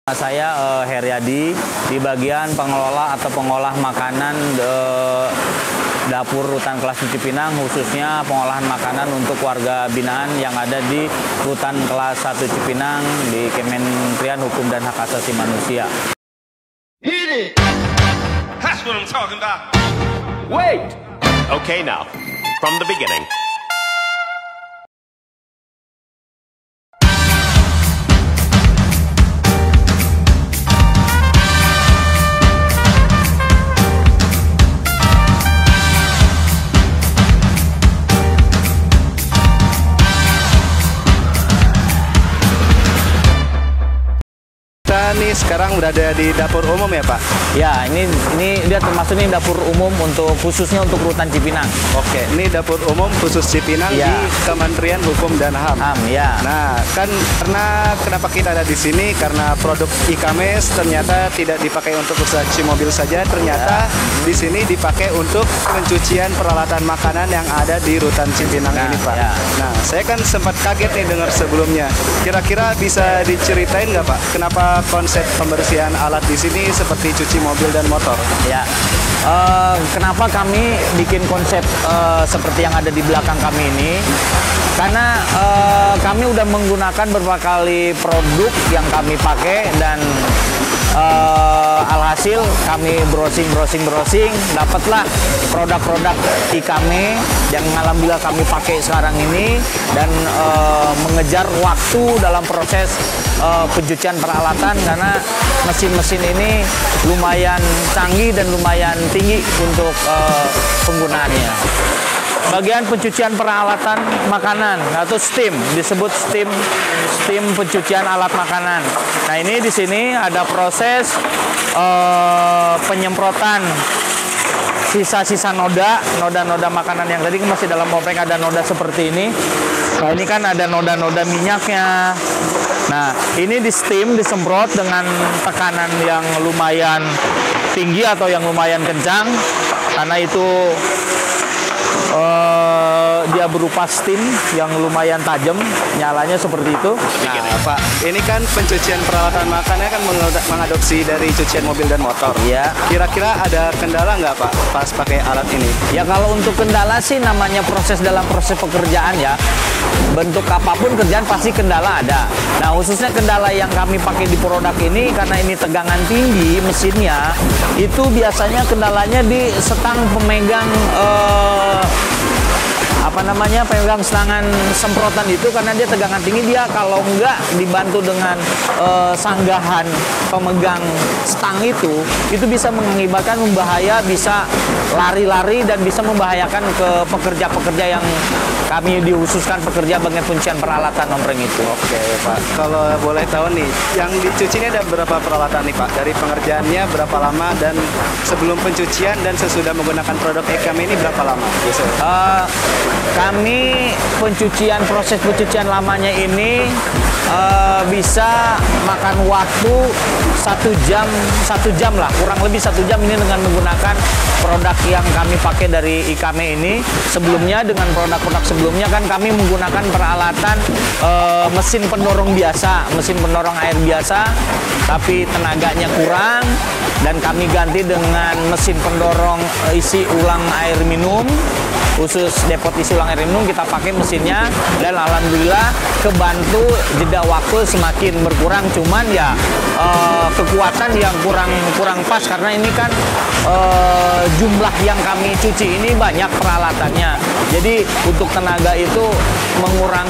Saya Heriadi di bagian pengelola atau pengolah makanan dapur Rutan Kelas Cipinang, khususnya pengolahan makanan untuk warga binaan yang ada di Rutan Kelas 1 Cipinang di Kementerian Hukum dan Hak Asasi Manusia. Hit it! That's what I'm talking about. Wait! Okay, now, from the beginning. Kita nih sekarang berada di dapur umum ya Pak? Ya, ini dia termasuk ini dapur umum khususnya untuk Rutan Cipinang. Oke, ini dapur umum khusus Cipinang Ya. di Kementerian Hukum dan HAM. Ya. Nah, kan kenapa kita ada di sini? Karena produk e-commerce ternyata tidak dipakai untuk usaha cuci mobil saja, ternyata di sini dipakai untuk pencucian peralatan makanan yang ada di Rutan Cipinang ini Pak. Ya. Nah, saya kan sempat kaget nih dengar sebelumnya. Kira-kira bisa diceritain nggak Pak? Kenapa konsep pembersihan alat di sini seperti cuci mobil dan motor? Ya, kenapa kami bikin konsep seperti yang ada di belakang kami ini? Karena kami udah menggunakan beberapa kali produk yang kami pakai dan alhasil kami browsing, dapatlah produk-produk kami yang alhamdulillah kami pakai sekarang ini dan mengejar waktu dalam proses pencucian peralatan karena mesin-mesin ini lumayan canggih dan lumayan tinggi untuk penggunaannya. Bagian pencucian peralatan makanan atau steam, disebut steam pencucian alat makanan. Nah, ini di sini ada proses penyemprotan sisa-sisa noda makanan yang tadi masih dalam oprek, ada noda seperti ini. Nah, ini kan ada noda-noda minyaknya. Nah, ini di steam, disemprot dengan tekanan yang lumayan tinggi atau yang lumayan kencang karena itu dia berupa steam yang lumayan tajam, nyalanya seperti itu. Nah, Pak, ini kan pencucian peralatan makannya kan mengadopsi dari cucian mobil dan motor. Iya. Kira-kira ada kendala nggak Pak pas pakai alat ini? Ya, kalau untuk kendala sih namanya dalam proses pekerjaan ya. Bentuk apapun kerjaan pasti kendala ada. Nah, khususnya kendala yang kami pakai di produk ini karena ini tegangan tinggi mesinnya, itu biasanya kendalanya di setang pemegang pemegang setangan semprotan itu karena dia tegangan tinggi, dia kalau enggak dibantu dengan sanggahan pemegang stang itu bisa mengakibatkan membahaya, bisa lari-lari dan bisa membahayakan ke pekerja-pekerja yang kami dikhususkan pekerja bagian pencucian peralatan ompreng itu. Oke Pak, kalau boleh tahu nih, yang dicuci ini ada berapa peralatan nih Pak? Dari pengerjaannya berapa lama dan sebelum pencucian dan sesudah menggunakan produk e-kami ini berapa lama? Kami proses pencucian lamanya ini bisa makan waktu 1 jam lah, kurang lebih 1 jam ini dengan menggunakan produk yang kami pakai dari Ikame ini. Sebelumnya dengan produk-produk sebelumnya kan kami menggunakan peralatan mesin pendorong biasa, mesin pendorong air biasa, tapi tenaganya kurang dan kami ganti dengan mesin pendorong isi ulang air minum. Khusus depot isi ulang air minum kita pakai mesinnya dan alhamdulillah kebantu jeda waktu semakin berkurang, cuman ya kekuatan yang kurang pas karena ini kan jumlah yang kami cuci ini banyak peralatannya, jadi untuk tenaga itu mengurang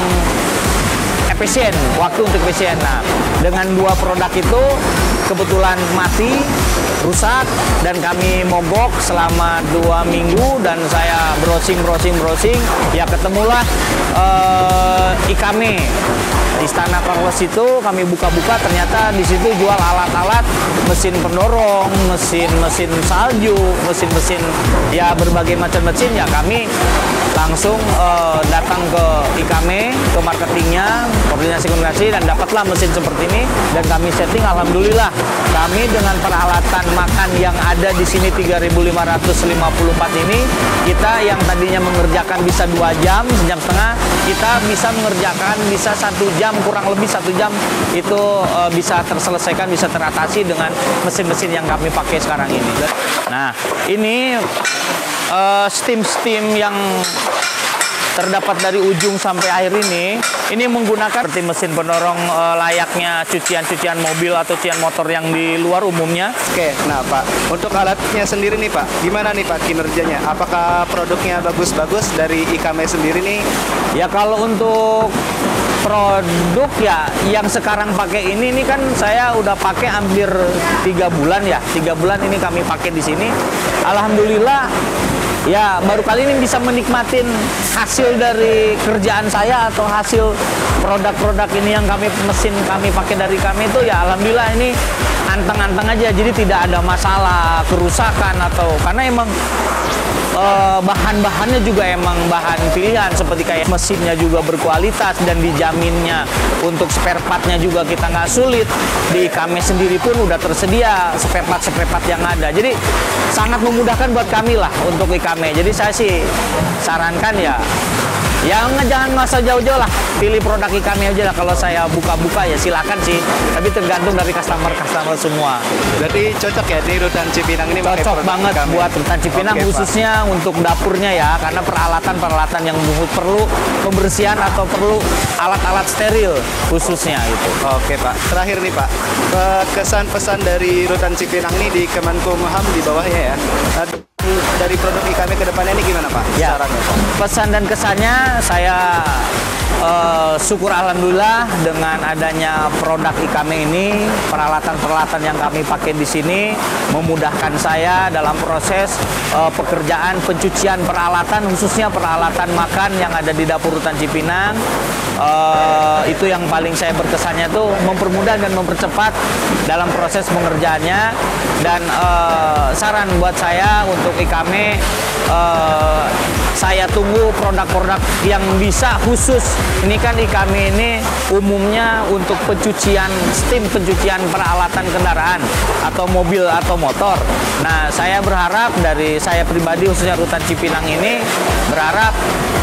efisien, waktu untuk efisien. Nah, dengan 2 produk itu kebetulan mati, rusak, dan kami mogok selama 2 minggu dan saya browsing, ya ketemulah Ikame Istana Karwas itu. Kami buka-buka, ternyata di situ jual alat-alat mesin pendorong, mesin salju, mesin ya berbagai macam mesin. Ya kami langsung datang ke Ikame, ke marketingnya, koordinasi dan dapatlah mesin seperti ini dan kami setting. Alhamdulillah kami dengan peralatan makan yang ada di sini 3.554 ini, kita yang tadinya mengerjakan bisa 2 jam, sejam setengah, kita bisa mengerjakan bisa 1 jam jam, kurang lebih 1 jam itu bisa terselesaikan, bisa teratasi dengan mesin-mesin yang kami pakai sekarang ini. Nah, ini steam yang terdapat dari ujung sampai akhir ini menggunakan seperti mesin pendorong layaknya cucian mobil atau cucian motor yang di luar umumnya. Oke, nah Pak, untuk alatnya sendiri nih Pak, gimana nih Pak kinerjanya? Apakah produknya bagus-bagus dari IKAME sendiri nih? Ya kalau untuk produk ya yang sekarang pakai ini kan saya udah pakai hampir 3 bulan ya. 3 bulan ini kami pakai di sini. Alhamdulillah ya baru kali ini bisa menikmatin hasil dari kerjaan saya atau hasil produk-produk ini yang mesin kami pakai dari kami itu ya alhamdulillah ini anteng-anteng aja, jadi tidak ada masalah kerusakan atau karena emang bahan-bahannya juga emang bahan pilihan seperti kayak mesinnya juga berkualitas dan dijaminnya untuk spare partnya juga kita nggak sulit. Di IKAME sendiri pun udah tersedia spare part yang ada, jadi sangat memudahkan buat kami lah untuk IKAME. Jadi saya sih sarankan ya jangan masa jauh-jauh lah, pilih produk IKAME aja lah. Kalau saya buka-buka ya silakan sih, tapi tergantung dari customer semua. Berarti cocok ya di Rutan Cipinang ini pakai Cocok produk banget IKAME. buat Rutan Cipinang, Oke, khususnya untuk dapurnya ya, karena peralatan yang perlu pembersihan atau perlu alat-alat steril khususnya itu. Oke Pak, terakhir nih Pak, kesan pesan dari Rutan Cipinang ini di Kemenkumham di bawahnya ya. Dari produk IKAME ke depannya ini gimana Pak? Ya, Sarannya, Pak? pesan dan kesannya saya syukur alhamdulillah dengan adanya produk IKAME ini, peralatan-peralatan yang kami pakai di sini memudahkan saya dalam proses pekerjaan pencucian peralatan, khususnya peralatan makan yang ada di dapur Rutan Cipinang. Itu yang paling saya berkesannya tuh mempermudah dan mempercepat dalam proses pengerjaannya. Dan saran buat saya untuk IKAME, saya tunggu produk-produk yang bisa khusus. Ini kan IKAME ini umumnya untuk pencucian pencucian peralatan kendaraan atau mobil atau motor. Nah, saya berharap dari saya pribadi khususnya Rutan Cipinang ini berharap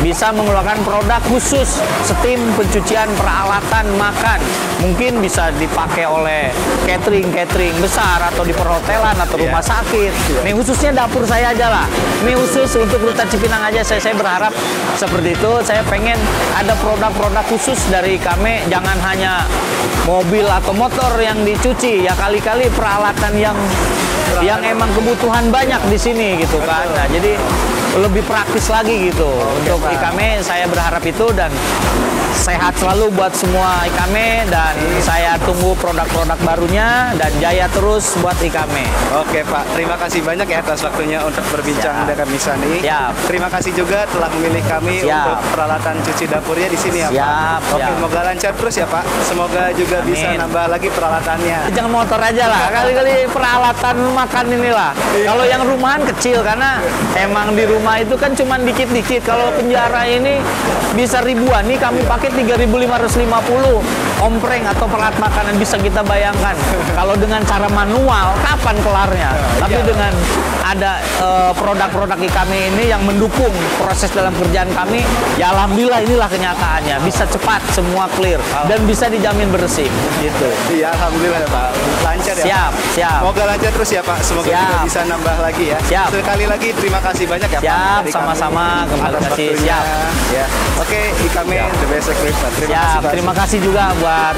bisa mengeluarkan produk khusus steam pencucian peralatan makan. Mungkin bisa dipakai oleh catering besar atau di perhotelan atau rumah sakit. Ini khususnya dapur saya aja lah. Ini khusus untuk Rutan Cipinang aja. Saya berharap seperti itu. Saya pengen ada produk-produk khusus dari IKAME, jangan hanya mobil atau motor yang dicuci. Ya kali-kali peralatan yang emang kebutuhan banyak di sini gitu kan. Nah, jadi lebih praktis lagi gitu. Untuk IKAME saya berharap itu, dan sehat selalu buat semua IKAME, dan saya tunggu produk-produk barunya dan jaya terus buat IKAME. Oke Pak, terima kasih banyak ya atas waktunya untuk berbincang dengan Misani. Terima kasih juga telah memilih kami untuk peralatan cuci dapurnya di sini ya Pak. Oke, semoga lancar terus ya Pak. Semoga juga bisa nambah lagi peralatannya. Jangan motor aja lah, kali-kali peralatan makan inilah. Kalau yang rumahan kecil, karena emang di rumah itu kan cuma dikit-dikit. Kalau penjara ini bisa ribuan, nih kami pakai 3.550 ompreng atau pelat makanan, bisa kita bayangkan. Kalau dengan cara manual, kapan kelarnya? Tapi dengan ada produk-produk IKAME ini yang mendukung proses dalam kerjaan kami, ya alhamdulillah inilah kenyataannya. Bisa cepat, semua clear, dan bisa dijamin bersih. Gitu. Iya, alhamdulillah ya Pak. Lancar ya Pak? Siap. Semoga lancar terus ya Pak. Semoga juga bisa nambah lagi ya. Sekali lagi terima kasih banyak ya Pak. Siap, sama-sama. Kembali kasih. Siap. Ya. Oke, IKAME the best equipment. Terima kasih juga buat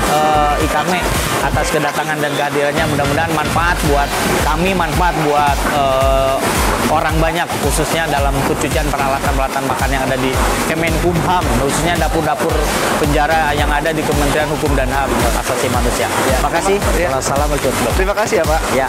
IKAME atas kedatangan dan kehadirannya. Mudah-mudahan manfaat buat kami, manfaat buat orang banyak, khususnya dalam pencucian peralatan-peralatan makan yang ada di Kemenkumham, khususnya dapur-dapur penjara yang ada di Kementerian Hukum dan HAM Asasi Manusia. Terima kasih. Assalamualaikum. Terima kasih ya Pak. Ya.